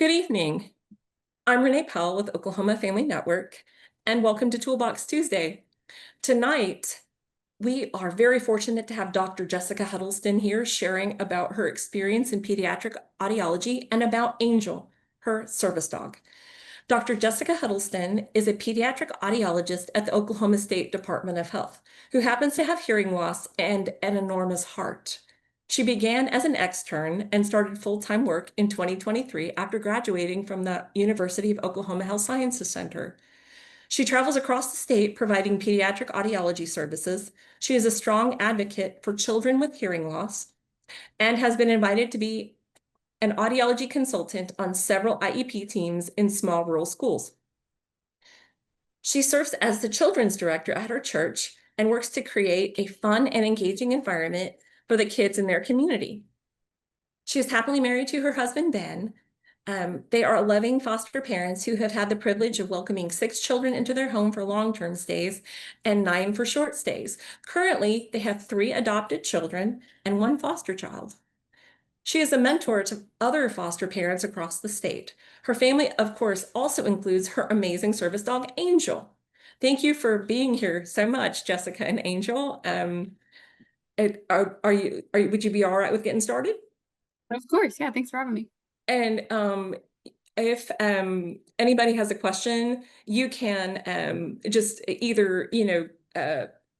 Good evening. I'm Renee Powell with Oklahoma Family Network, and welcome to Toolbox Tuesday. Tonight, we are very fortunate to have Dr. Jessica Huddleston here sharing about her experience in pediatric audiology and about Angel, her service dog. Dr. Jessica Huddleston is a pediatric audiologist at the Oklahoma State Department of Health, who happens to have hearing loss and an enormous heart. She began as an extern and started full-time work in 2023 after graduating from the University of Oklahoma Health Sciences Center. She travels across the state providing pediatric audiology services. She is a strong advocate for children with hearing loss and has been invited to be an audiology consultant on several IEP teams in small rural schools. She serves as the children's director at her church and works to create a fun and engaging environment for the kids in their community. She is happily married to her husband, Ben. They are loving foster parents who have had the privilege of welcoming 6 children into their home for long-term stays and 9 for short stays. Currently, they have 3 adopted children and 1 foster child. She is a mentor to other foster parents across the state. Her family, of course, also includes her amazing service dog, Angel. Thank you for being here so much, Jessica and Angel. Would you be all right with getting started? Of course, yeah, thanks for having me. And if anybody has a question, you can just either,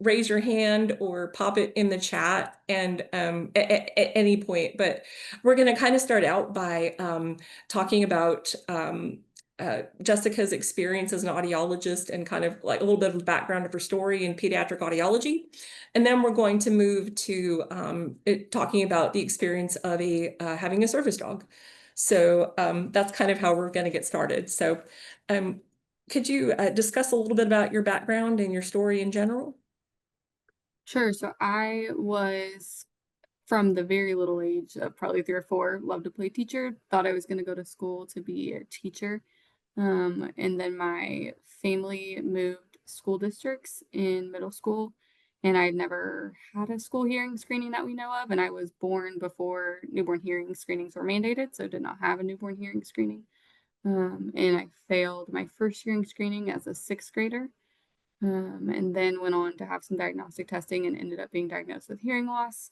raise your hand or pop it in the chat and at any point. But we're going to kind of start out by talking about Jessica's experience as an audiologist and kind of like a little bit of the background of her story in pediatric audiology. And then we're going to move to talking about the experience of having a service dog. So that's kind of how we're going to get started. So could you discuss a little bit about your background and your story in general? Sure. So I was from the very little age of probably 3 or 4, loved to play teacher, thought I was going to go to school to be a teacher. And then my family moved school districts in middle school, and I'd never had a school hearing screening that we know of. And I was born before newborn hearing screenings were mandated, so did not have a newborn hearing screening. And I failed my first hearing screening as a 6th grader. And then went on to have some diagnostic testing and ended up being diagnosed with hearing loss.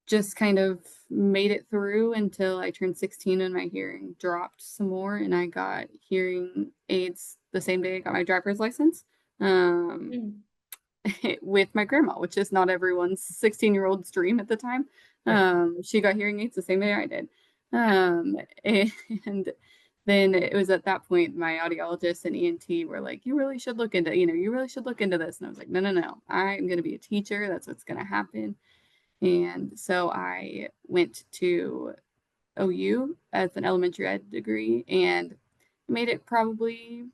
Just kind of made it through until I turned 16 and my hearing dropped some more, and I got hearing aids the same day I got my driver's license Mm. with my grandma, which is not everyone's 16-year-old's dream at the time. Right. She got hearing aids the same day I did. And then it was at that point my audiologist and ENT were like, you really should look into, you really should look into this. And I was like, no, no, no, I'm going to be a teacher. That's what's going to happen. And so I went to OU as an elementary ed degree and made it probably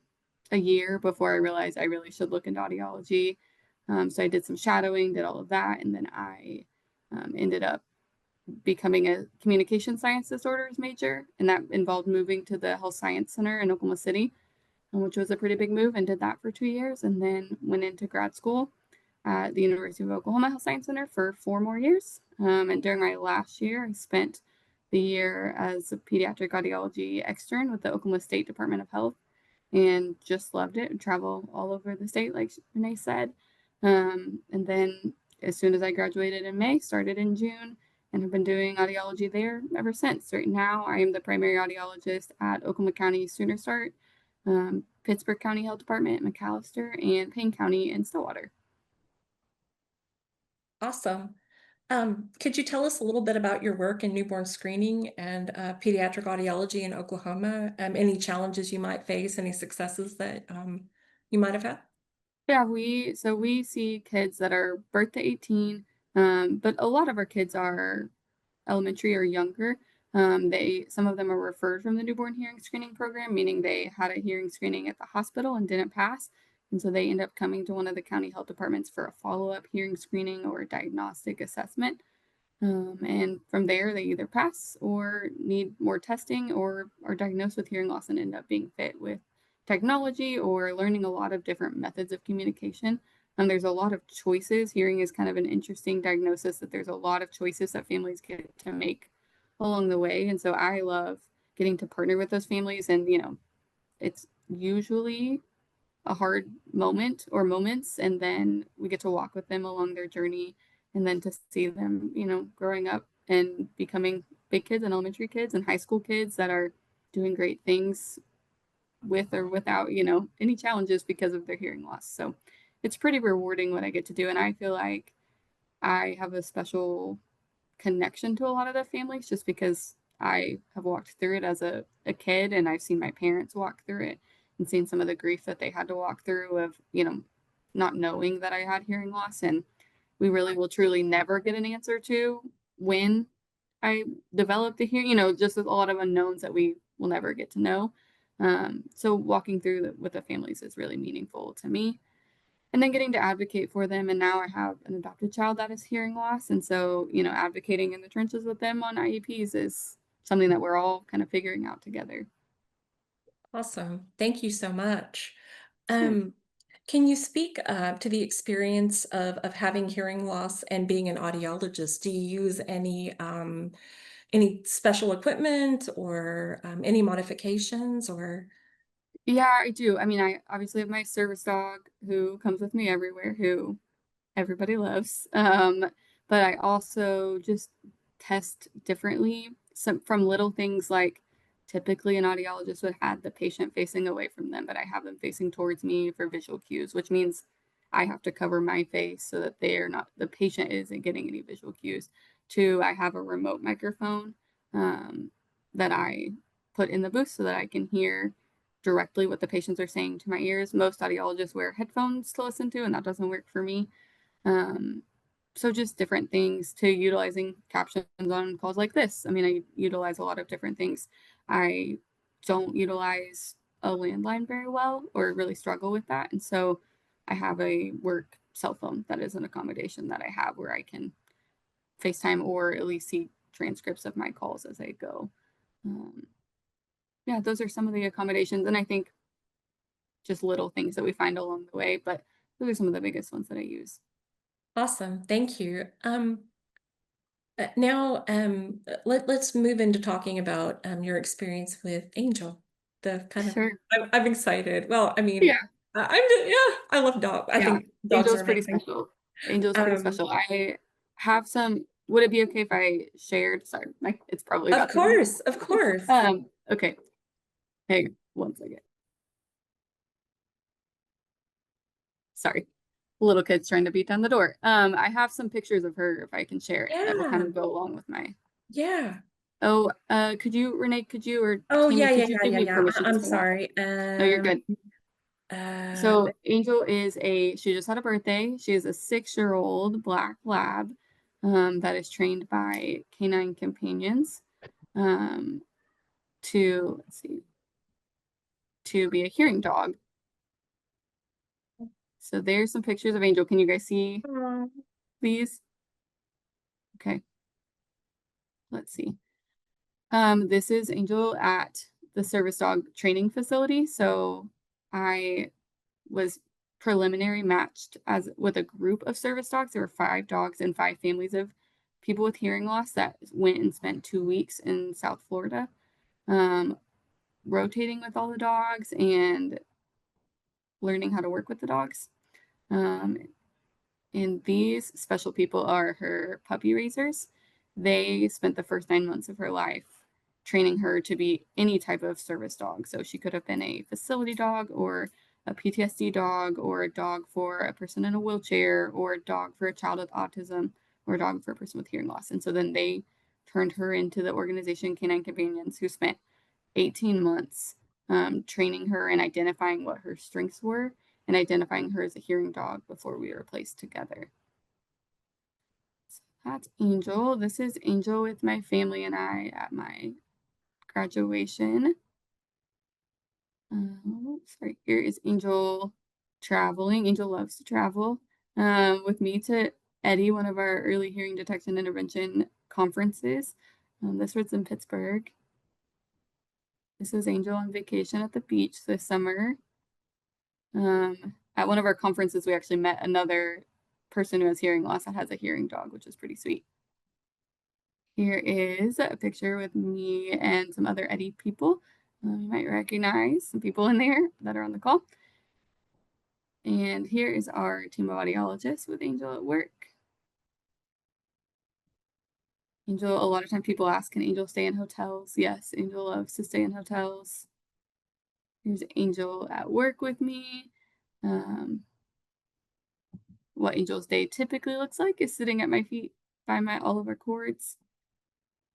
a year before I realized I really should look into audiology. So I did some shadowing, did all of that. And then I ended up becoming a communication science disorders major, and that involved moving to the Health Science Center in Oklahoma City, which was a pretty big move, and did that for 2 years, and then went into grad school at the University of Oklahoma Health Science Center for 4 more years. And during my last year, I spent the year as a pediatric audiology extern with the Oklahoma State Department of Health, and just loved it and travel all over the state, like Renee said. And then as soon as I graduated in May, started in June, and have been doing audiology there ever since. Right now, I am the primary audiologist at Oklahoma County Sooner Start, Pittsburgh County Health Department, McAllister, and Payne County in Stillwater. Awesome. Could you tell us a little bit about your work in newborn screening and pediatric audiology in Oklahoma? Any challenges you might face, any successes that you might have had? Yeah, we see kids that are birth to 18, but a lot of our kids are elementary or younger. Some of them are referred from the newborn hearing screening program, meaning they had a hearing screening at the hospital and didn't pass. And so they end up coming to one of the county health departments for a follow-up hearing screening or diagnostic assessment. And from there, they either pass or need more testing or are diagnosed with hearing loss and end up being fit with technology or learning a lot of different methods of communication. There's a lot of choices. Hearing is kind of an interesting diagnosis that there's a lot of choices that families get to make along the way. And so I love getting to partner with those families. And, you know, it's usually a hard moment or moments, and then we get to walk with them along their journey, and then to see them, you know, growing up and becoming big kids and elementary kids and high school kids that are doing great things with or without, you know, any challenges because of their hearing loss. So it's pretty rewarding what I get to do, and I feel like I have a special connection to a lot of the families just because I have walked through it as a kid, and I've seen my parents walk through it and seen some of the grief that they had to walk through of, you know, not knowing that I had hearing loss. And we really will truly never get an answer to when I developed the hearing, you know, just with a lot of unknowns that we will never get to know. So walking through with the families is really meaningful to me, and then getting to advocate for them. And now I have an adopted child that is hearing loss. And so, you know, advocating in the trenches with them on IEPs is something that we're all kind of figuring out together. Awesome. Thank you so much. Sure. Um, can you speak to the experience of having hearing loss and being an audiologist? Do you use any special equipment or any modifications or? Yeah, I do. I mean, I obviously have my service dog who comes with me everywhere, who everybody loves. But I also just test differently. Some from little things like typically an audiologist would have the patient facing away from them, but I have them facing towards me for visual cues, which means I have to cover my face so that they are not the patient isn't getting any visual cues. Two, I have a remote microphone that I put in the booth so that I can hear directly what the patients are saying to my ears. Most audiologists wear headphones to listen to, and that doesn't work for me. Um, so just different things to utilizing captions on calls like this. I mean, I utilize a lot of different things. I don't utilize a landline very well or really struggle with that. And so I have a work cell phone that is an accommodation that I have where I can FaceTime or at least see transcripts of my calls as I go. Um, yeah, those are some of the accommodations. And I think just little things that we find along the way, but those are some of the biggest ones that I use. Awesome. Thank you. Now, let's move into talking about your experience with Angel. The kind of Sure. I'm excited. Well, I mean, Yeah. I'm just, yeah, I love dogs. I Yeah, think dogs are Angel's pretty amazing. special. Angel's pretty Um, special. I have some would it be okay if I shared? Sorry, my it's probably of about to ring. course, of course. Okay. Hang on 1 second. Sorry. Little kid's trying to beat down the door. I have some pictures of her if I can share it that will kind Yeah, of go along with my yeah. oh, could you, Renee, could you or Oh, Tammy, yeah, could yeah, you yeah, give yeah, me yeah. permissions I'm for that? sorry. No, you're good. Uh, So Angel is she just had a birthday. She is a 6-year-old black lab that is trained by canine companions um, to, let's see, to be a hearing dog. So there's some pictures of Angel. Can you guys see aw, these? Okay, let's see. This is Angel at the service dog training facility. So I was preliminary matched as with a group of service dogs. There were 5 dogs and 5 families of people with hearing loss that went and spent 2 weeks in South Florida, um, rotating with all the dogs and learning how to work with the dogs. Um, and these special people are her puppy raisers. They spent the first 9 months of her life training her to be any type of service dog. So she could have been a facility dog or a PTSD dog or a dog for a person in a wheelchair or a dog for a child with autism or a dog for a person with hearing loss. And so then they turned her into the organization Canine Companions, who spent 18 months training her and identifying what her strengths were and identifying her as a hearing dog before we were placed together. So that's Angel. This is Angel with my family and I at my graduation. Sorry, here is Angel traveling. Angel loves to travel with me to Eddie, one of our early hearing detection intervention conferences. This was in Pittsburgh. This is Angel on vacation at the beach this summer. At one of our conferences, we actually met another person who has hearing loss that has a hearing dog, which is pretty sweet. Here is a picture with me and some other Eddie people. You might recognize some people in there that are on the call. And here is our team of audiologists with Angel at work. Angel, a lot of times people ask, can Angel stay in hotels? Yes, Angel loves to stay in hotels. Here's Angel at work with me. What Angel's day typically looks like is sitting at my feet by my all of our cords.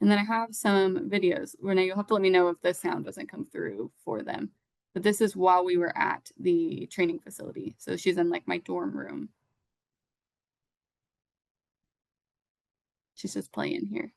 And then I have some videos. Renee, you'll have to let me know if the sound doesn't come through for them. But this is while we were at the training facility. So she's in like my dorm room. She's just playing here.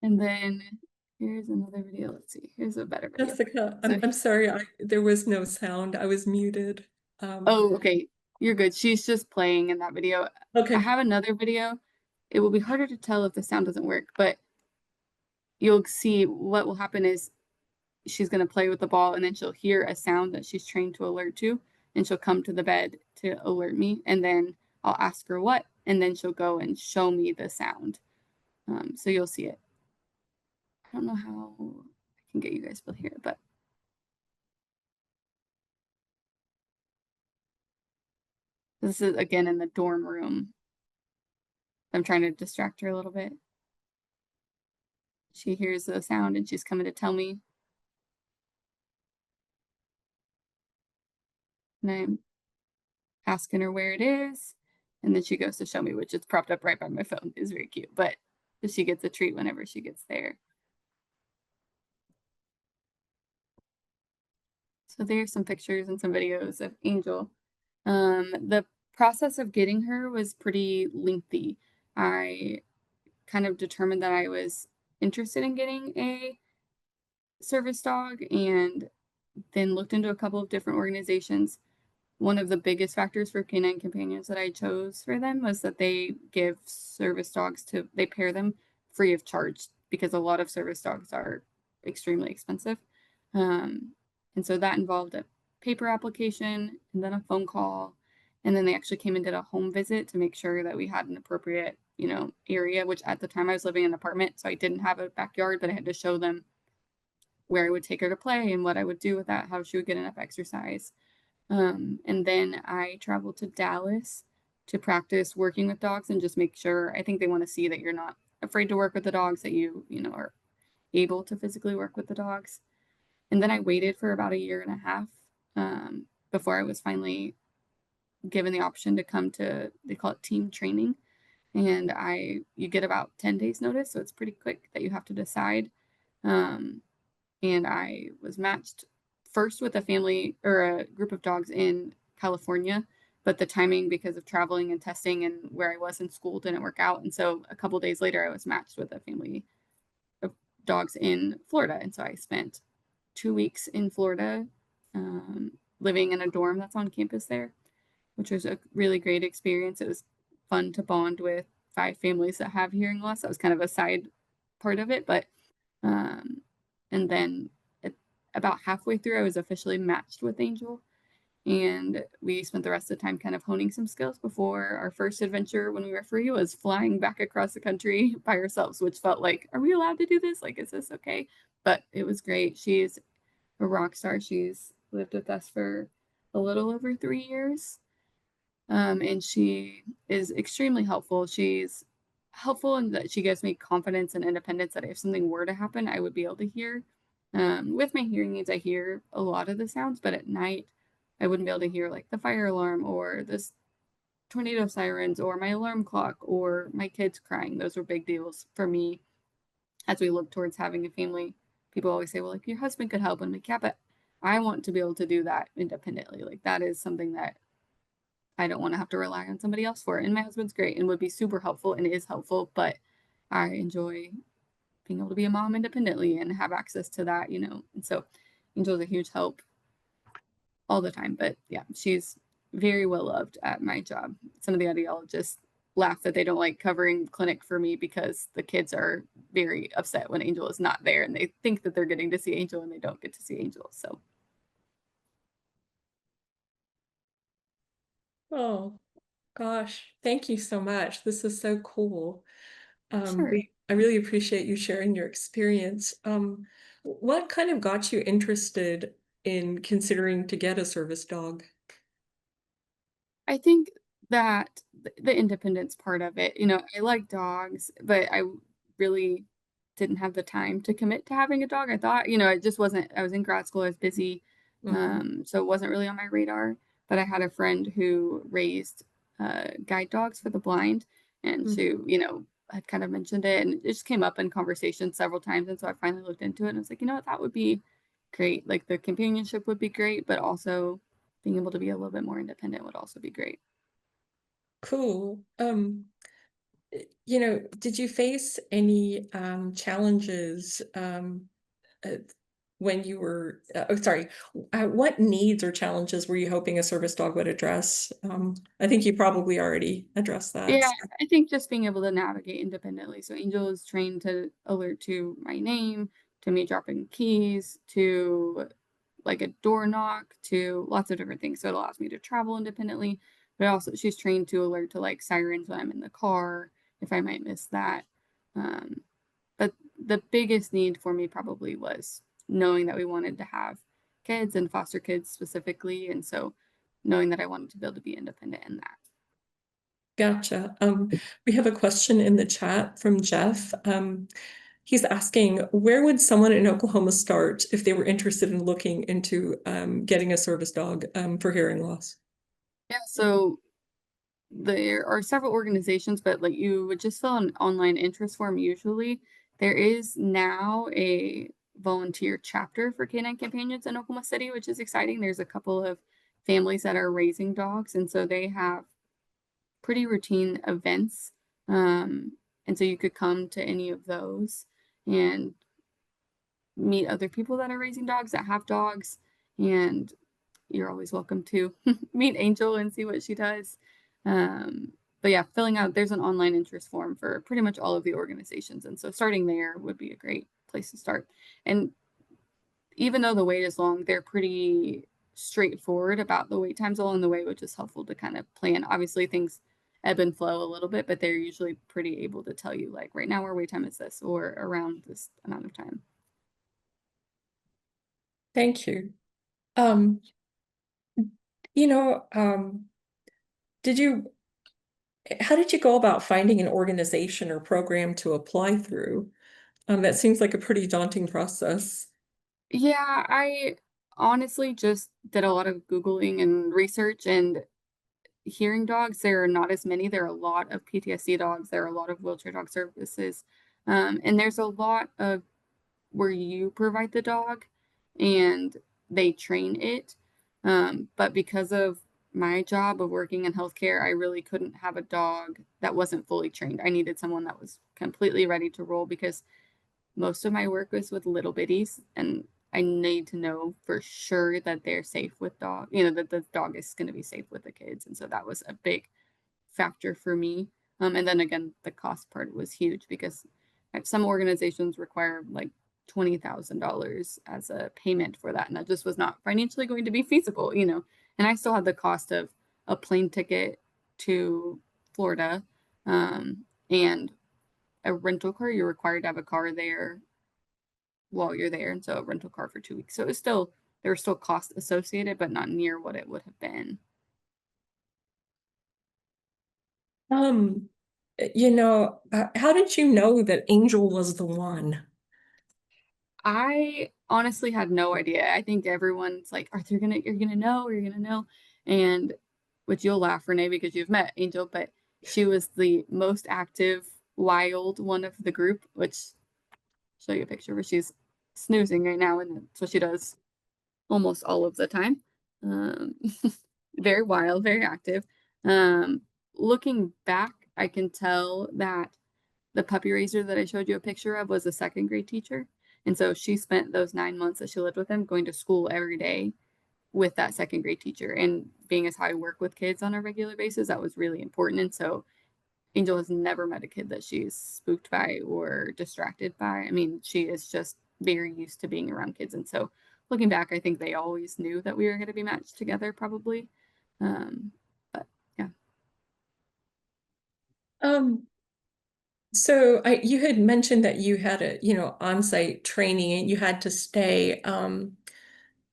And then here's another video. Let's see. Here's a better video. Jessica, So, I'm sorry, there was no sound. I was muted. oh, okay. You're good. She's just playing in that video. I Okay. have another video. It will be harder to tell if the sound doesn't work, but you'll see what will happen is she's going to play with the ball and then she'll hear a sound that she's trained to alert to and she'll come to the bed to alert me and then I'll ask her what and then she'll go and show me the sound. So you'll see it. I don't know how I can get you guys both here, but this is again in the dorm room. I'm trying to distract her a little bit. She hears the sound and she's coming to tell me. And I'm asking her where it is. And then she goes to show me, which is propped up right by my phone. It's very cute, but she gets a treat whenever she gets there. So there's some pictures and some videos of Angel. The process of getting her was pretty lengthy. I kind of determined that I was interested in getting a service dog and then looked into a couple of different organizations. One of the biggest factors for canine companions that I chose for them was that they give service dogs they pair them free of charge because a lot of service dogs are extremely expensive. Um, and so that involved a paper application and then a phone call. And then they actually came and did a home visit to make sure that we had an appropriate, area, which at the time I was living in an apartment. So I didn't have a backyard, but I had to show them where I would take her to play and what I would do with that, how she would get enough exercise. And then I traveled to Dallas to practice working with dogs and just make sure. I think they want to see that you're not afraid to work with the dogs, that are able to physically work with the dogs. And then I waited for about a year and a half before I was finally given the option to come to, they call it team training. And you get about 10 days notice. So it's pretty quick that you have to decide. Um, and I was matched first with a family or a group of dogs in California, but the timing because of traveling and testing and where I was in school didn't work out. And so a couple days later, I was matched with a family of dogs in Florida. And so I spent 2 weeks in Florida, living in a dorm that's on campus there, which was a really great experience. It was fun to bond with 5 families that have hearing loss. That was kind of a side part of it, but um, and then about halfway through, I was officially matched with Angel. And we spent the rest of the time kind of honing some skills before our first adventure when we were free was flying back across the country by ourselves, which felt like, are we allowed to do this? Like, is this okay? But it was great. She's a rock star. She's lived with us for a little over 3 years. And she is extremely helpful. She's helpful in that she gives me confidence and independence that if something were to happen, I would be able to hear. With my hearing aids, I hear a lot of the sounds, but at night, I wouldn't be able to hear like the fire alarm or this tornado sirens or my alarm clock or my kids crying. Those were big deals for me as we look towards having a family. People always say, well, like your husband could help. And I'm like, yeah, but I want to be able to do that independently. Like that is something that I don't want to have to rely on somebody else for. And my husband's great and would be super helpful and is helpful, but I enjoy being able to be a mom independently and have access to that. And so Angel's a huge help all the time. But yeah, she's very well loved at my job. Some of the audiologists laugh that they don't like covering clinic for me because the kids are very upset when Angel is not there and they think that they're getting to see Angel and they don't get to see Angel. So Oh, gosh, thank you so much. This is so cool. sure. I really appreciate you sharing your experience. What kind of got you interested in considering to get a service dog? I think that the independence part of it, I like dogs, but I really didn't have the time to commit to having a dog. I thought, it just wasn't, I was in grad school, I was busy. Mhm, So it wasn't really on my radar. But I had a friend who raised guide dogs for the blind, and mm. she, had kind of mentioned it, and it just came up in conversation several times. And so I finally looked into it and I was like, you know what, that would be great. Like the companionship would be great, but also being able to be a little bit more independent would also be great. Cool. Did you face any challenges uh, when you were, sorry, what needs or challenges were you hoping a service dog would address? I think you probably already addressed that. Yeah, I think just being able to navigate independently. So Angel is trained to alert to my name, to me dropping keys, to like a door knock, to lots of different things. So it allows me to travel independently, but also she's trained to alert to like sirens when I'm in the car, if I might miss that. Um, but the biggest need for me probably was knowing that we wanted to have kids and foster kids specifically. And so knowing that I wanted to be able to be independent in that. Gotcha. We have a question in the chat from Jeff. He's asking, where would someone in Oklahoma start if they were interested in looking into getting a service dog for hearing loss? Yeah, so there are several organizations, but like you would just fill an online interest form usually. There is now a volunteer chapter for canine companions in Oklahoma City, which is exciting. There's a couple of families that are raising dogs, and so they have pretty routine events. Um, and so you could come to any of those and meet other people that are raising dogs that have dogs, and you're always welcome to meet Angel and see what she does. But yeah, filling out there's an online interest form for pretty much all of the organizations, and so starting there would be a great place to start. And even though the wait is long, they're pretty straightforward about the wait times along the way, which is helpful to kind of plan. Obviously, things ebb and flow a little bit, but they're usually pretty able to tell you like right now our wait time is this or around this amount of time. Thank you. Um, you know, did you, how did you go about finding an organization or program to apply through? That seems like a pretty daunting process. Yeah, I honestly just did a lot of Googling and research, and hearing dogs, there are not as many. There are a lot of PTSD dogs, there are a lot of wheelchair dog services. And there's a lot of where you provide the dog and they train it. But because of my job of working in healthcare, I really couldn't have a dog that wasn't fully trained. I needed someone that was completely ready to roll because most of my work was with little bitties, and I need to know for sure that they're safe with dog, that the dog is going to be safe with the kids. And so that was a big factor for me. And then again, the cost part was huge because some organizations require like $20,000 as a payment for that. And that just was not financially going to be feasible. And I still had the cost of a plane ticket to Florida, and a rental car. You're required to have a car there while you're there, and so a rental car for 2 weeks. So it was still there were still costs associated, but not near what it would have been. Um, how did you know that Angel was the one? I honestly had no idea. I think everyone's like, "Arthur, you're gonna know, you're gonna know," and which you'll laugh, Renee, because you've met Angel, but she was the most active, wild one of the group. Which show you a picture where she's snoozing right now, and that's what she does almost all of the time. Um, very wild, very active. Um, Looking back, I can tell that the puppy raiser that I showed you a picture of was a second grade teacher. And so she spent those 9 months that she lived with him going to school every day with that second grade teacher. And being as how I work with kids on a regular basis, that was really important. And so Angel has never met a kid that she's spooked by or distracted by. I mean, she is just very used to being around kids. And so looking back, I think they always knew that we were going to be matched together, probably. Um, but yeah, Um, so you had mentioned that you had a, on-site training and you had to stay.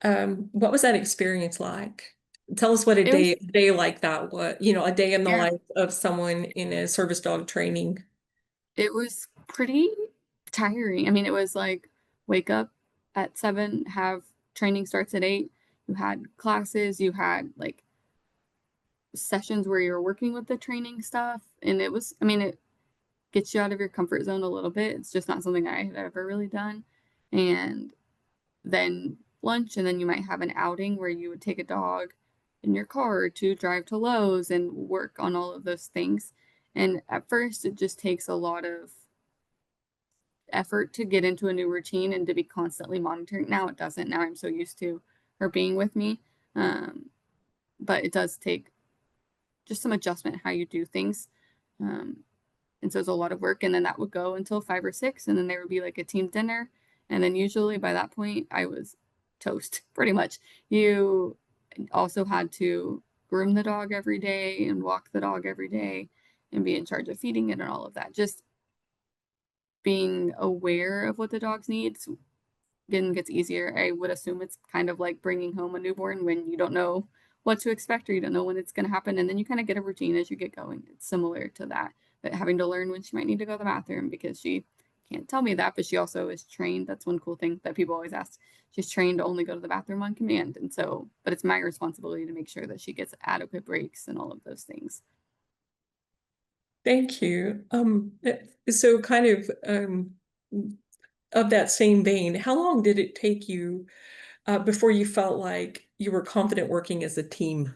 What was that experience like? Tell us what a it was, day like that was, a day in the yeah, life of someone in a service dog training. it was pretty tiring. I mean, it was like wake up at 7, have training starts at 8. You had classes, you had like sessions where you're working with the training stuff. And it was, I mean, it gets you out of your comfort zone a little bit. It's just not something I had ever really done. And then lunch, and then you might have an outing where you would take a dog in your car to drive to Lowe's and work on all of those things. And at first, it just takes a lot of effort to get into a new routine and to be constantly monitoring. Now it doesn't. Now I'm so used to her being with me. Um, but it does take just some adjustment how you do things. Um, and so it's a lot of work. And then that would go until 5 or 6, and then there would be like a team dinner. And then usually by that point, I was toast pretty much. You also had to groom the dog every day and walk the dog every day and be in charge of feeding it and all of that. Just being aware of what the dog's needs again gets easier. I would assume it's kind of like bringing home a newborn when you don't know what to expect or you don't know when it's going to happen. And then you kind of get a routine as you get going. It's similar to that, but having to learn when she might need to go to the bathroom because she can't tell me that, but she also is trained. That's one cool thing that people always ask. She's trained to only go to the bathroom on command. And so, but it's my responsibility to make sure that she gets adequate breaks and all of those things. Thank you. So kind of of that same vein, how long did it take you before you felt like you were confident working as a team?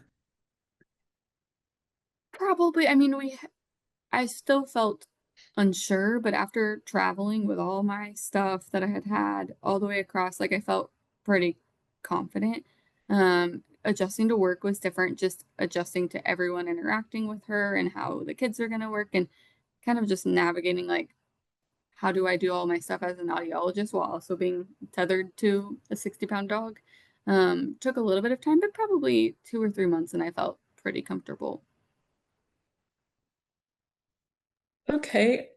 Probably, I mean, I still felt unsure, but after traveling with all my stuff that I had had all the way across, like I felt pretty confident. Adjusting to work was different, just adjusting to everyone interacting with her and how the kids are going to work and kind of just navigating like how do I do all my stuff as an audiologist while also being tethered to a 60-pound dog. Took a little bit of time, but probably 2 or 3 months, and I felt pretty comfortable. Okay.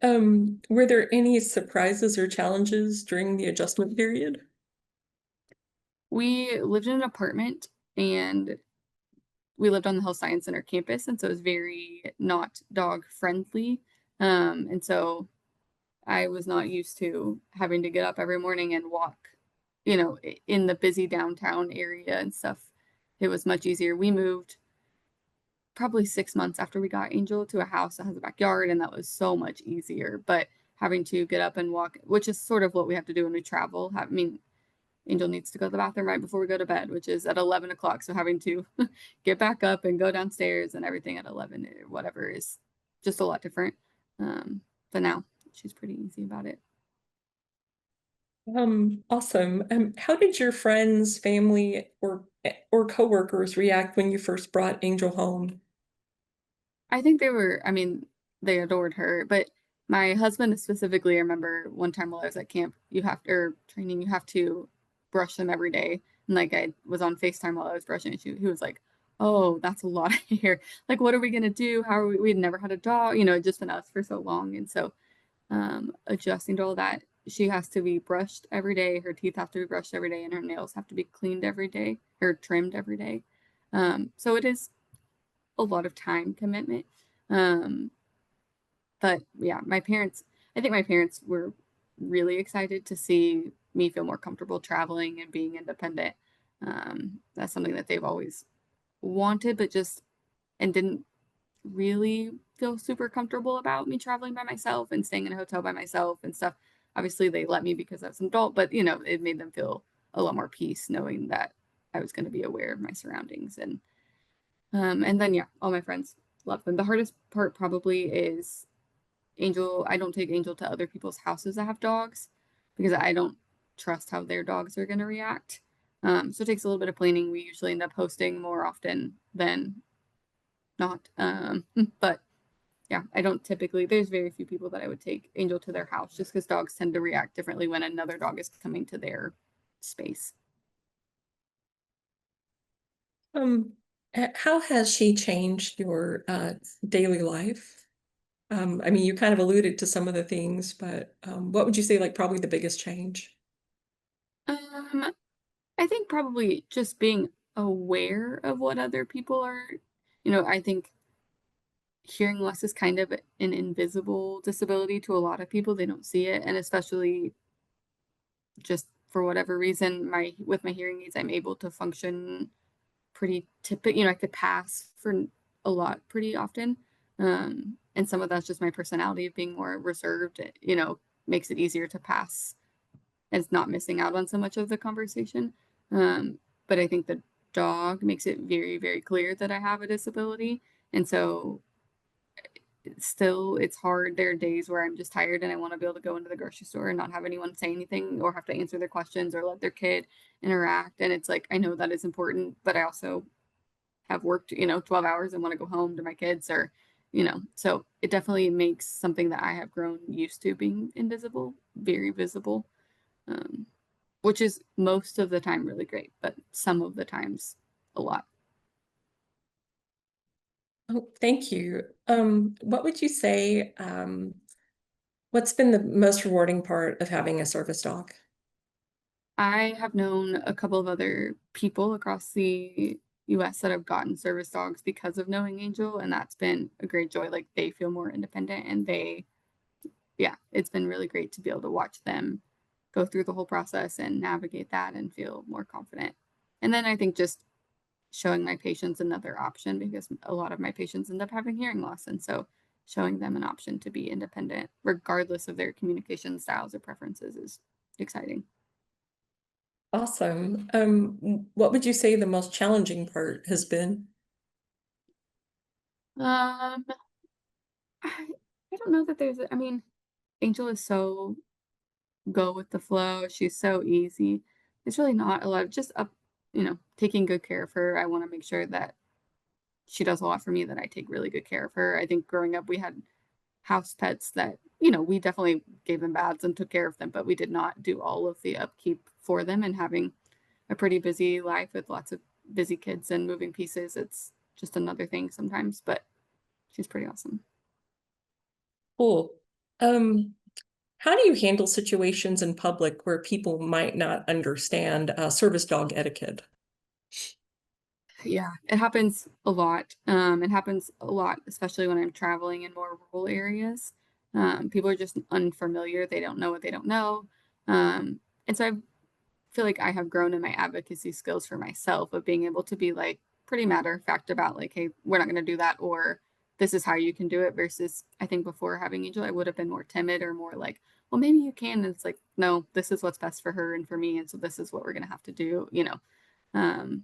Were there any surprises or challenges during the adjustment period? We lived in an apartment and we lived on the Health Science Center campus, and so it was very not dog friendly. And so I was not used to having to get up every morning and walk, in the busy downtown area and stuff. It was much easier. We moved probably 6 months after we got Angel to a house that has a backyard, and that was so much easier. But having to get up and walk, which is sort of what we have to do when we travel. I mean, Angel needs to go to the bathroom right before we go to bed, which is at 11 o'clock. So having to get back up and go downstairs and everything at 11 or whatever is just a lot different. But now she's pretty easy about it. Awesome. How did your friends, family, or coworkers react when you first brought Angel home? I think I mean, they adored her, but my husband specifically, I remember one time while I was at camp, or training, you have to brush them every day. And like I was on FaceTime while I was brushing, and he was like, "Oh, that's a lot of hair. Like, what are we gonna do? How are we? We'd never had a dog, it'd just been us for so long." And so, adjusting to all that, she has to be brushed every day. Her teeth have to be brushed every day, and her nails have to be cleaned every day or trimmed every day. So it is a lot of time commitment. Um, but yeah, I think my parents were really excited to see me feel more comfortable traveling and being independent. That's something that they've always wanted, but and didn't really feel super comfortable about me traveling by myself and staying in a hotel by myself and stuff. Obviously, they let me because I was an adult, but it made them feel a lot more peace knowing that I was going to be aware of my surroundings and then yeah, all my friends love them. The hardest part probably is Angel. I don't take Angel to other people's houses that have dogs because I don't. trust how their dogs are going to react. So it takes a little bit of planning. We usually end up hosting more often than not. But yeah, I don't typically, there's very few people that I would take Angel to their house just because dogs tend to react differently when another dog is coming to their space. Um, how has she changed your daily life? I mean, you kind of alluded to some of the things, but what would you say, like, probably the biggest change? Um, I think probably just being aware of what other people are, I think hearing loss is kind of an invisible disability to a lot of people. They don't see it. And especially just for whatever reason, with my hearing aids, I'm able to function pretty typical. I could pass for a lot pretty often. And some of that's just my personality of being more reserved, makes it easier to pass as not missing out on so much of the conversation. But I think the dog makes it very, very clear that I have a disability. And so still it's hard. There are days where I'm just tired and I want to be able to go into the grocery store and not have anyone say anything or have to answer their questions or let their kid interact. And it's like, I know that is important, but I also have worked, 12 hours and want to go home to my kids or, so it definitely makes something that I have grown used to being invisible, very visible. Um, which is most of the time really great, but some of the times a lot. Oh, thank you. What would you say, what's been the most rewarding part of having a service dog? I have known a couple of other people across the US that have gotten service dogs because of knowing Angel, and that's been a great joy. Like they feel more independent and yeah, it's been really great to be able to watch them go through the whole process and navigate that and feel more confident. And then I think just showing my patients another option because a lot of my patients end up having hearing loss. And so showing them an option to be independent, regardless of their communication styles or preferences, is exciting. Awesome. What would you say the most challenging part has been? Um, I don't know that I mean, Angel is so go with the flow. She's so easy. It's really not a lot of just taking good care of her. I want to make sure that she does a lot for me, that I take really good care of her. I think growing up, we had house pets that, we definitely gave them baths and took care of them, but we did not do all of the upkeep for them. And having a pretty busy life with lots of busy kids and moving pieces, it's just another thing sometimes, but she's pretty awesome. Cool. Um, how do you handle situations in public where people might not understand service dog etiquette? Yeah, it happens a lot. It happens a lot, especially when I'm traveling in more rural areas. People are just unfamiliar. They don't know what they don't know. And so I feel like I have grown in my advocacy skills for myself of being able to be like pretty matter of fact about like, hey, we're not going to do that, or this is how you can do it. Versus, I think before having Angel, I would have been more timid or more like, well, maybe you can. And it's like, no, this is what's best for her and for me. And so this is what we're going to have to do. Um,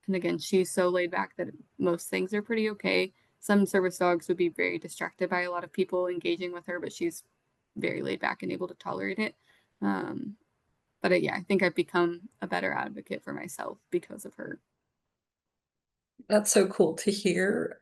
and again, she's so laid back that most things are pretty okay. Some service dogs would be very distracted by a lot of people engaging with her, but she's very laid back and able to tolerate it. Um, but yeah, I think I've become a better advocate for myself because of her. That's so cool to hear.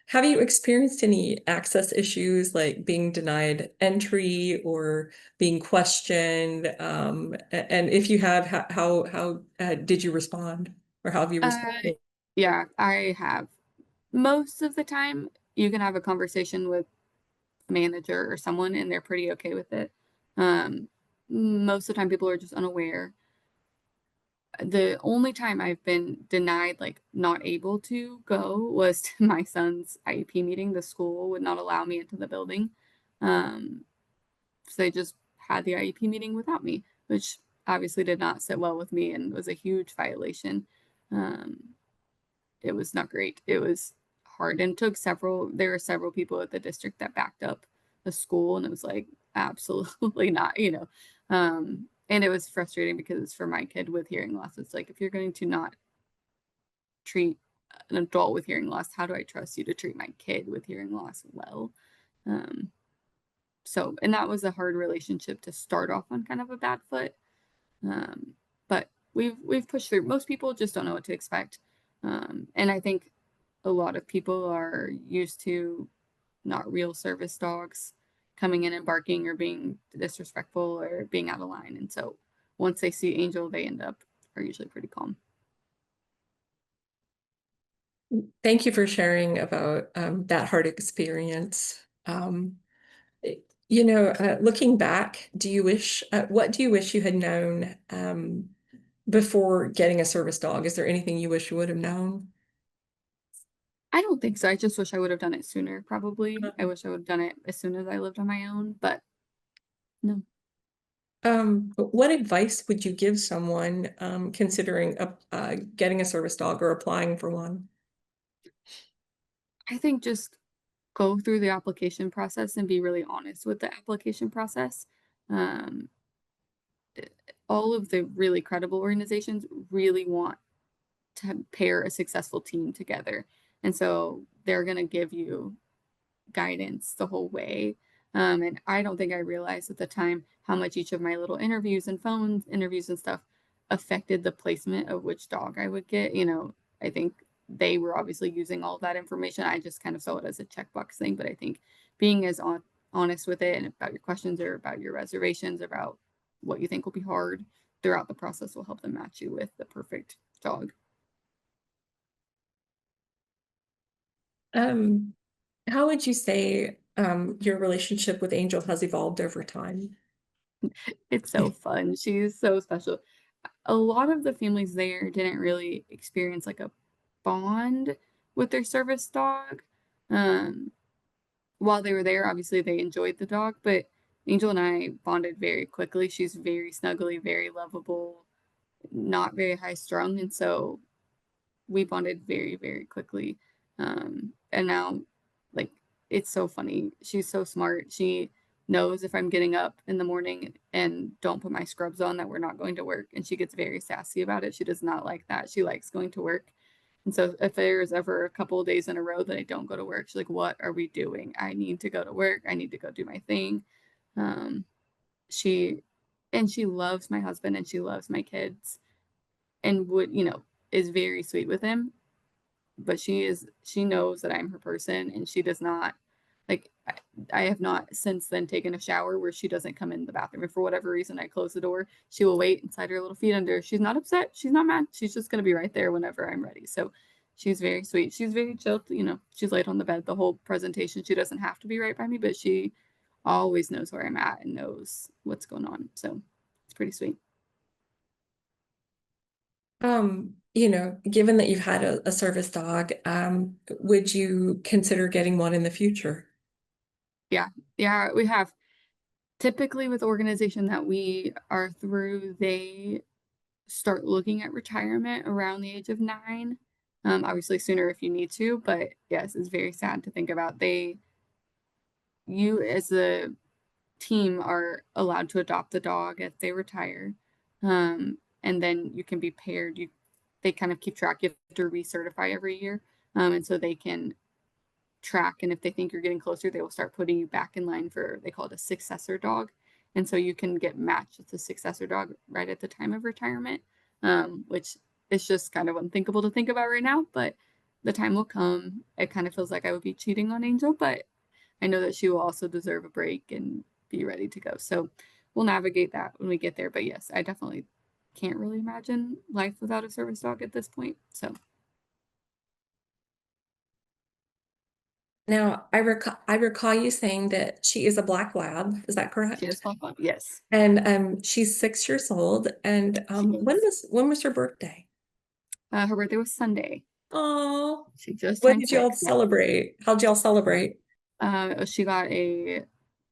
Have you experienced any access issues like being denied entry or being questioned? And if you have, how did you respond, or how have you Uh, responded? yeah, I have. Most of the time, you can have a conversation with a manager or someone, and they're pretty okay with it. Um, Most of the time, people are just unaware. The only time I've been denied, like not able to go, was to my son's IEP meeting. The school would not allow me into the building. Um, so they just had the IEP meeting without me, which obviously did not sit well with me and was a huge violation. Um, it was not great. It was hard and took there were several people at the district that backed up the school, and it was like, absolutely not. And it was frustrating because it's for my kid with hearing loss. It's like, if you're going to not treat an adult with hearing loss, how do I trust you to treat my kid with hearing loss well? Um, So, and that was a hard relationship to start off on kind of a bad foot. But we've pushed through. Most people just don't know what to expect. And I think a lot of people are used to not real service dogs coming in and barking or being disrespectful or being out of line. And so once they see Angel, they end up are usually pretty calm. Thank you for sharing about that hard experience. Looking back, what do you wish you had known before getting a service dog? Is there anything you wish you would have known? I don't think so. I just wish I would have done it sooner, probably. I wish I would have done it as soon as I lived on my own, but no. What advice would you give someone considering getting a service dog or applying for one? I think just go through the application process and be really honest with the application process. Um, all of the really credible organizations really want to pair a successful team together. And so they're going to give you guidance the whole way. And I don't think I realized at the time how much each of my little interviews and phone interviews and stuff affected the placement of which dog I would get. I think they were obviously using all that information. I just kind of saw it as a checkbox thing. But I think being as honest with it and about your questions or about your reservations, about what you think will be hard throughout the process will help them match you with the perfect dog. Um, how would you say your relationship with Angel has evolved over time? It's so fun. She's so special. A lot of the families there didn't really experience like a bond with their service dog. Um, while they were there, obviously they enjoyed the dog, but Angel and I bonded very quickly. She's very snuggly, very lovable, not very high strung, and so we bonded very, very quickly. And now, like, it's so funny. She's so smart. She knows if I'm getting up in the morning and don't put my scrubs on that we're not going to work. And she gets very sassy about it. She does not like that. She likes going to work. And so if there's ever a couple of days in a row that I don't go to work, she's like, what are we doing? I need to go to work. I need to go do my thing. Um, she and she loves my husband and she loves my kids and is very sweet with him, but she knows that I'm her person and she does not like I have not since then taken a shower where she doesn't come in the bathroom. If for whatever reason I close the door, she will wait and slide her little feet under. She's not upset. She's not mad. She's just gonna be right there whenever I'm ready. So she's very sweet. She's very chill. She's laid on the bed the whole presentation. She doesn't have to be right by me, but she always knows where I'm at and knows what's going on. So it's pretty sweet. Given that you've had a service dog, would you consider getting one in the future? Yeah. Yeah, we have typically with organization that we are through, they start looking at retirement around the age of 9. Obviously sooner if you need to, but yes, it's very sad to think about. You as a team are allowed to adopt the dog if they retire. And then you can be paired. They kind of keep track. You have to recertify every year. And so they can track, and if they think you're getting closer, they will start putting you back in line for, they call it a successor dog. And so you can get matched with the successor dog right at the time of retirement, which is just kind of unthinkable to think about right now, but the time will come. It kind of feels like I would be cheating on Angel, but I know that she will also deserve a break and be ready to go. So we'll navigate that when we get there. But yes, I definitely can't really imagine life without a service dog at this point. So Now, I recall you saying that she is a black lab. Is that she is correct? fun. Yes, And she's 6 years old. And she is. when was her birthday? Her birthday was Sunday. Oh, She just what turned did y'all 6. Yeah. celebrate? How'd y'all celebrate? She got a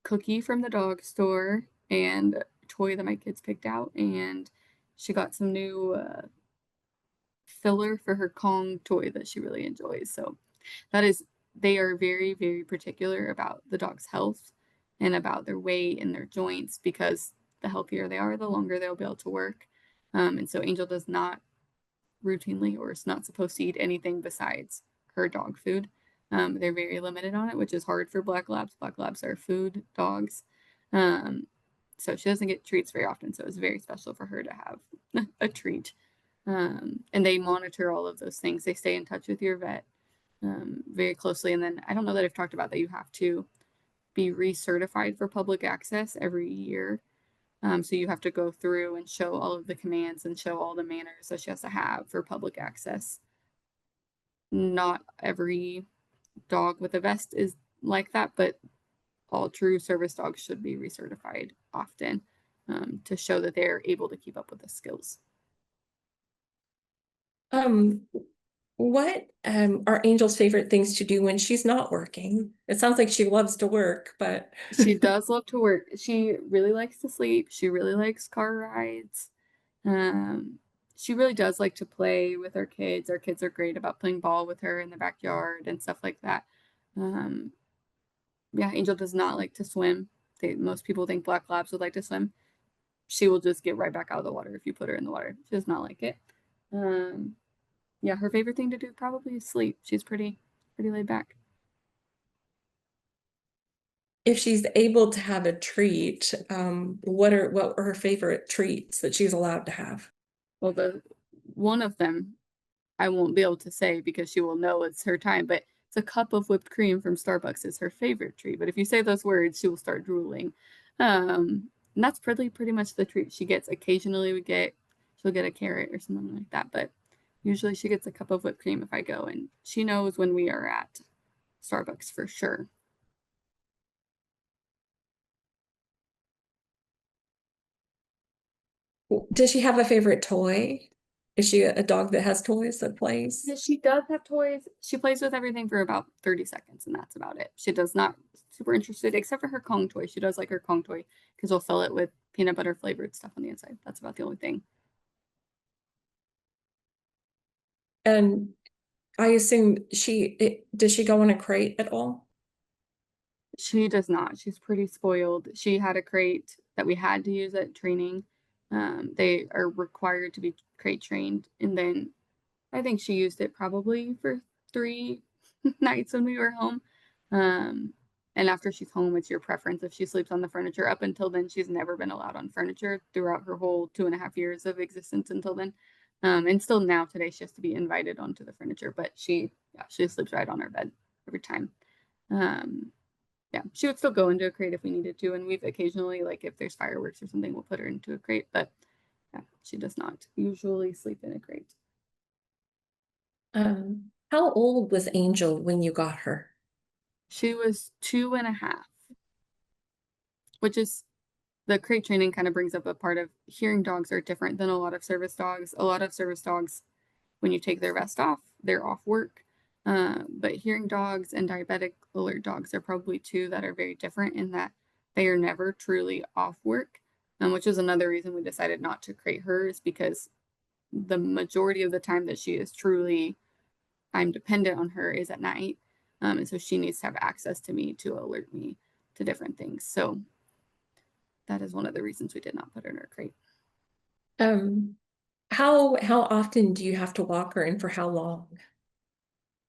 cookie from the dog store and a toy that my kids picked out, and she got some new filler for her Kong toy that she really enjoys. So that is, they are very, very particular about the dog's health and about their weight and their joints because the healthier they are, the longer they'll be able to work. And so Angel does not routinely or is not supposed to eat anything besides her dog food. They're very limited on it, which is hard for black labs. Black labs are food dogs. Um, so she doesn't get treats very often. So it's very special for her to have a treat. And they monitor all of those things. They stay in touch with your vet very closely. And then I don't know that I've talked about that you have to be recertified for public access every year. So you have to go through and show all of the commands and show all the manners that she has to have for public access. Not every dog with a vest is like that, but all true service dogs should be recertified often to show that they're able to keep up with the skills. Um, what are Angel's favorite things to do when she's not working? It sounds like she loves to work, but She does love to work. She really likes to sleep. She really likes car rides. Um, she really does like to play with our kids. Our kids are great about playing ball with her in the backyard and stuff like that. Um, yeah, Angel does not like to swim. Most people think black labs would like to swim. She will just get right back out of the water if you put her in the water. She does not like it. Um, yeah, her favorite thing to do probably is sleep. She's pretty laid back. if she's able to have a treat, what are her favorite treats that she's allowed to have? Well, the one of them I won't be able to say because she will know it's her time, but it's a cup of whipped cream from Starbucks is her favorite treat. But if you say those words, she will start drooling. And that's pretty much the treat she gets. Occasionally she'll get a carrot or something like that, but usually she gets a cup of whipped cream if I go, and she knows when we are at Starbucks for sure. Does she have a favorite toy? Is she a dog that has toys that plays? Yeah, she does have toys. She plays with everything for about 30 seconds, and that's about it. She does not super interested, except for her Kong toy. She does like her Kong toy because we'll fill it with peanut butter flavored stuff on the inside. That's about the only thing. And I assume does she go in a crate at all? She does not. She's pretty spoiled. She had a crate that we had to use at training. They are required to be crate trained, and then I think she used it probably for 3 nights when we were home. Um, and after she's home, it's your preference if she sleeps on the furniture. Up until then, she's never been allowed on furniture throughout her whole 2.5 years of existence until then. And still now today, she has to be invited onto the furniture, but she sleeps right on our bed every time. Um, yeah, she would still go into a crate if we needed to, and we've occasionally, like if there's fireworks or something, we'll put her into a crate, but yeah, she does not usually sleep in a crate. How old was Angel when you got her? She was 2.5, which is the crate training kind of brings up a part of hearing dogs are different than a lot of service dogs. A lot of service dogs, when you take their vest off, they're off work. But hearing dogs and diabetic alert dogs are probably two that are very different in that they are never truly off work, which is another reason we decided not to crate her is because the majority of the time that she is truly, I'm dependent on her is at night. And so she needs to have access to me to alert me to different things. So that is one of the reasons we did not put her in her crate. Um, how often do you have to walk her and for how long?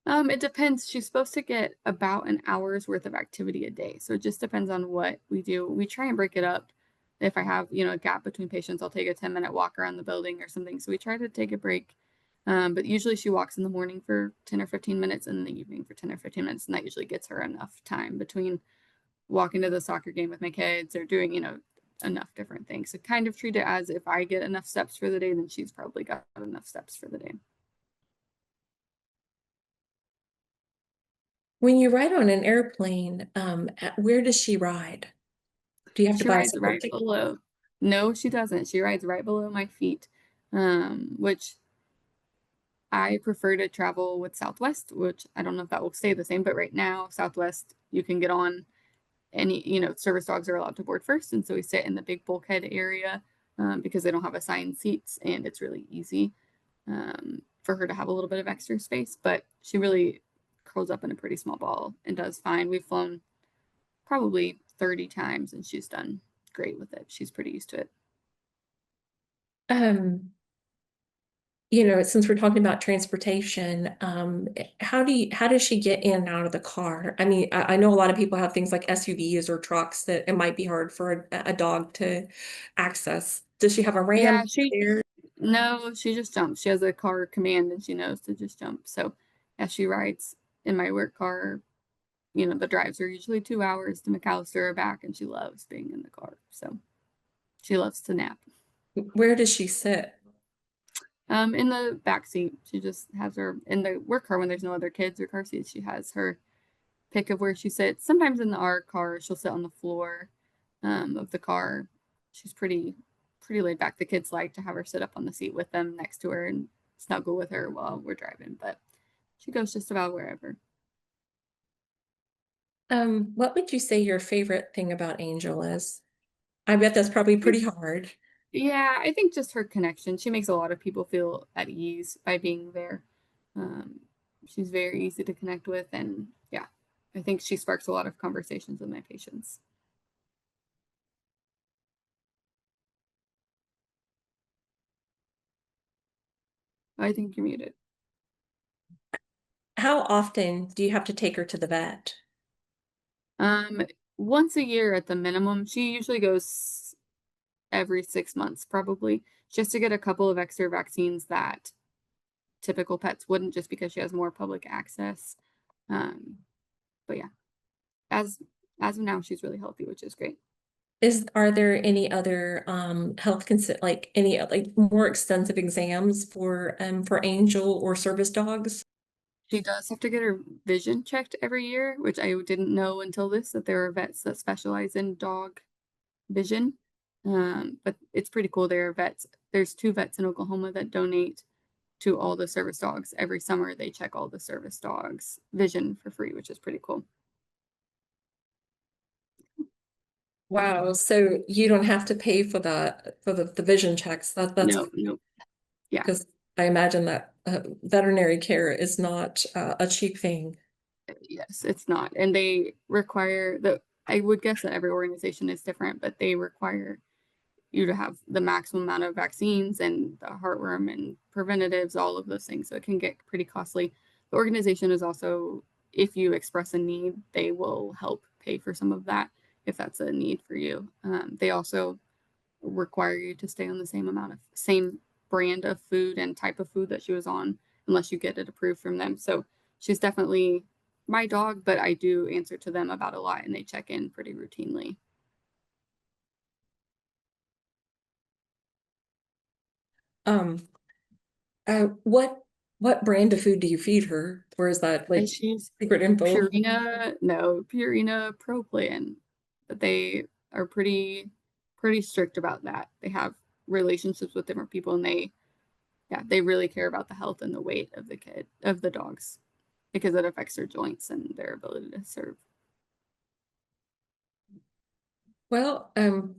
It depends. She's supposed to get about an hour's worth of activity a day. So it just depends on what we do. We try and break it up. If I have, a gap between patients, I'll take a 10-minute walk around the building or something. So we try to take a break. But usually she walks in the morning for 10 or 15 minutes and in the evening for 10 or 15 minutes. And that usually gets her enough time between walking to the soccer game with my kids or doing, enough different things. So kind of treat it as if I get enough steps for the day, then she's probably got enough steps for the day. When you ride on an airplane, where does she ride? Do you have to She buy a rides separate right ticket? below. No, she doesn't. She rides right below my feet, which I prefer to travel with Southwest, which I don't know if that will stay the same, but right now, Southwest, you can get on any, service dogs are allowed to board first. And so we sit in the big bulkhead area because they don't have assigned seats and it's really easy for her to have a little bit of extra space. But she really curls up in a pretty small ball and does fine. We've flown probably 30 times and she's done great with it. She's pretty used to it. Um, since we're talking about transportation, how does she get in and out of the car? I mean, I know a lot of people have things like SUVs or trucks that it might be hard for a dog to access. Does she have a Yeah, ramp there? no, she just jumps. She has a car command and she knows to just jump. So as she rides in my work car, the drives are usually 2 hours to McAllister or back, and she loves being in the car. So she loves to nap. Where does she sit? In the back seat, she just has her in the work car when there's no other kids or car seats. She has her pick of where she sits. Sometimes in our car, she'll sit on the floor of the car. She's pretty laid back. The kids like to have her sit up on the seat with them next to her and snuggle with her while we're driving, but she goes just about wherever. What would you say your favorite thing about Angel is? I bet that's probably pretty hard. Yeah, I think just her connection. She makes a lot of people feel at ease by being there. Um, she's very easy to connect with, and yeah, I think she sparks a lot of conversations with my patients. I think you're muted. How often do you have to take her to the vet? Um, Once a year at the minimum. She usually goes every 6 months, probably, just to get a couple of extra vaccines that typical pets wouldn't, just because she has more public access. Um, but yeah, as as of now, she's really healthy, which is great. Are there any other health like any like more extensive exams for Angel or service dogs? She does have to get her vision checked every year, which I didn't know until this, that there are vets that specialize in dog vision. But it's pretty cool. There are vets. There's two vets in Oklahoma that donate to all the service dogs. Every summer, they check all the service dogs' vision for free, which is pretty cool. Wow, so you don't have to pay for the vision checks. That's No, no, yeah, because I imagine that veterinary care is not a cheap thing. yes, it's not. And they require I would guess that every organization is different, but they require you to have the maximum amount of vaccines and the heartworm and preventatives, all of those things. So it can get pretty costly. The organization is also, if you express a need, they will help pay for some of that if that's a need for you. They also require you to stay on the same brand of food and type of food that she was on unless you get it approved from them. So she's definitely my dog, but I do answer to them about a lot and they check in pretty routinely. Um, what brand of food do you feed her? Or is that And like she's secret info? Purina Pro Plan. But they are pretty strict about that. They have relationships with different people and they really care about the health and the weight of the dogs because it affects their joints and their ability to serve. Well,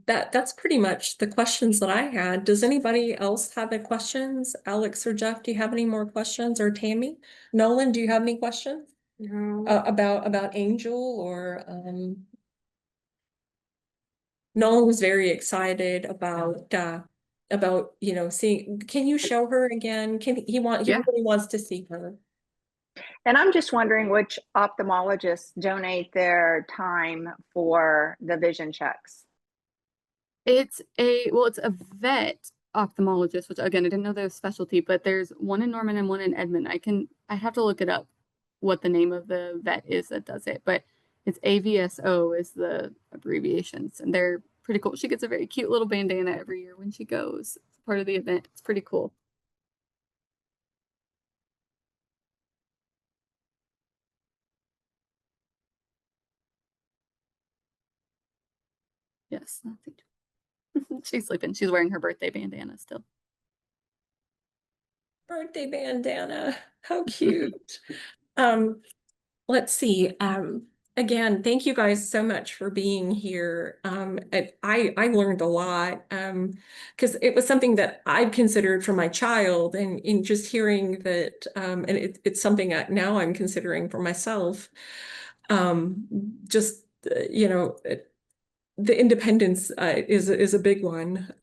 that's pretty much the questions that I had. Does anybody else have any questions? Alex or Jeff, do you have any more questions? Or Tammy? Nolan, do you have any questions? No. About Angel or Nolan was very excited about seeing. Can you show her again? He Yeah. really wants to see her. And I'm just wondering which ophthalmologists donate their time for the vision checks. It's a vet ophthalmologist, which again I didn't know there was specialty, but there's one in Norman and one in Edmond. I have to look it up what the name of the vet is that does it, but it's AVSO is the abbreviations, and they're pretty cool. She gets a very cute little bandana every year when she goes. It's part of the event. It's pretty cool. Yes, nothing. She's sleeping. She's wearing her birthday bandana still. Birthday bandana. How cute. Um, let's see. Again, thank you guys so much for being here. I learned a lot because it was something that I've considered for my child, and in just hearing that, and it's something that now I'm considering for myself. Just the independence is a big one.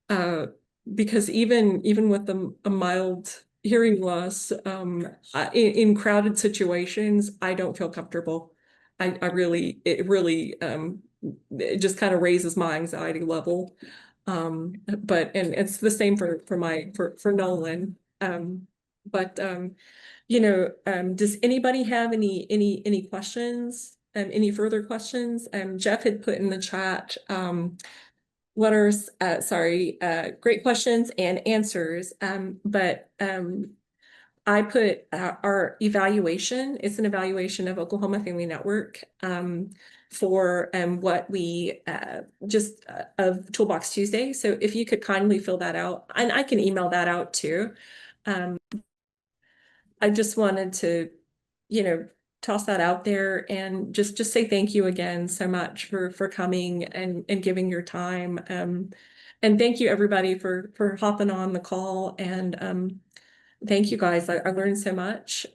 Uh, because even with a mild hearing loss, in crowded situations, I don't feel comfortable. I really, it just kind of raises my anxiety level. But, and it's the same for Nolan. But, does anybody have any questions? Any further questions? Jeff had put in the chat, what are, great questions and answers. But I put our evaluation, it's an evaluation of Oklahoma Family Network for what we just of Toolbox Tuesday. So if you could kindly fill that out, and I can email that out too. I just wanted to, toss that out there and just say thank you again so much for coming and giving your time. And thank you everybody for hopping on the call, and thank you guys. I learned so much.